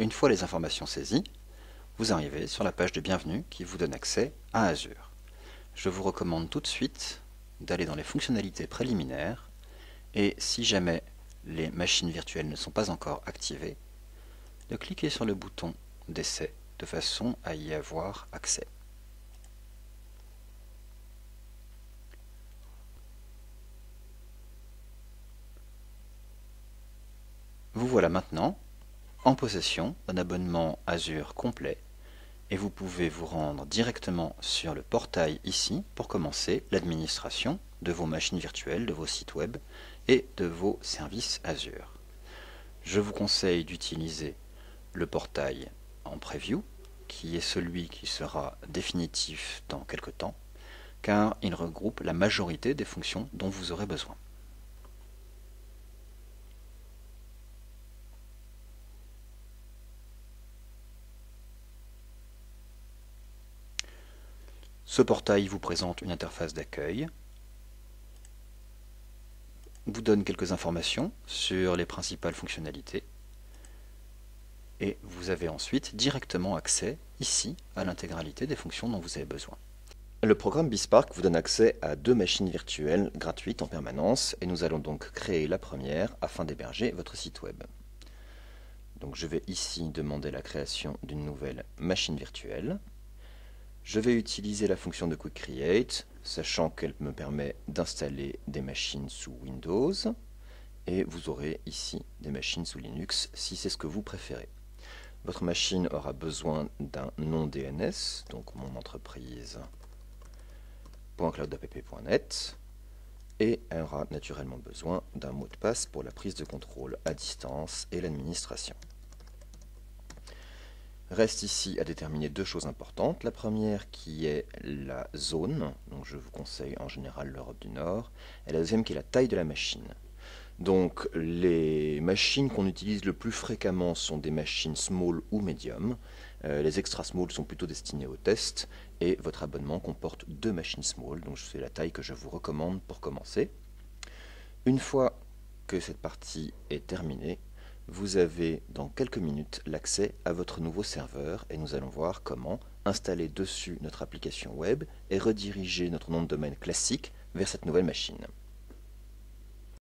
Une fois les informations saisies, vous arrivez sur la page de bienvenue qui vous donne accès à Azure. Je vous recommande tout de suite d'aller dans les fonctionnalités préliminaires et si jamais les machines virtuelles ne sont pas encore activées, de cliquer sur le bouton d'essai de façon à y avoir accès. Vous voilà maintenant en possession d'un abonnement Azure complet et vous pouvez vous rendre directement sur le portail ici pour commencer l'administration de vos machines virtuelles, de vos sites web et de vos services Azure. Je vous conseille d'utiliser le portail en preview, qui est celui qui sera définitif dans quelques temps, car il regroupe la majorité des fonctions dont vous aurez besoin. Ce portail vous présente une interface d'accueil, vous donne quelques informations sur les principales fonctionnalités et vous avez ensuite directement accès ici à l'intégralité des fonctions dont vous avez besoin. Le programme BeSpark vous donne accès à 2 machines virtuelles gratuites en permanence et nous allons donc créer la première afin d'héberger votre site web. Donc je vais ici demander la création d'une nouvelle machine virtuelle. Je vais utiliser la fonction de Quick Create, sachant qu'elle me permet d'installer des machines sous Windows, et vous aurez ici des machines sous Linux si c'est ce que vous préférez. Votre machine aura besoin d'un nom DNS, donc mon entreprise.cloudapp.net, et elle aura naturellement besoin d'un mot de passe pour la prise de contrôle à distance et l'administration. Reste ici à déterminer 2 choses importantes. La première qui est la zone, donc je vous conseille en général l'Europe du Nord, et la deuxième qui est la taille de la machine. Donc les machines qu'on utilise le plus fréquemment sont des machines small ou medium. Les extra small sont plutôt destinées aux tests et votre abonnement comporte 2 machines small, donc c'est la taille que je vous recommande pour commencer. Une fois que cette partie est terminée, vous avez dans quelques minutes l'accès à votre nouveau serveur et nous allons voir comment installer dessus notre application web et rediriger notre nom de domaine classique vers cette nouvelle machine.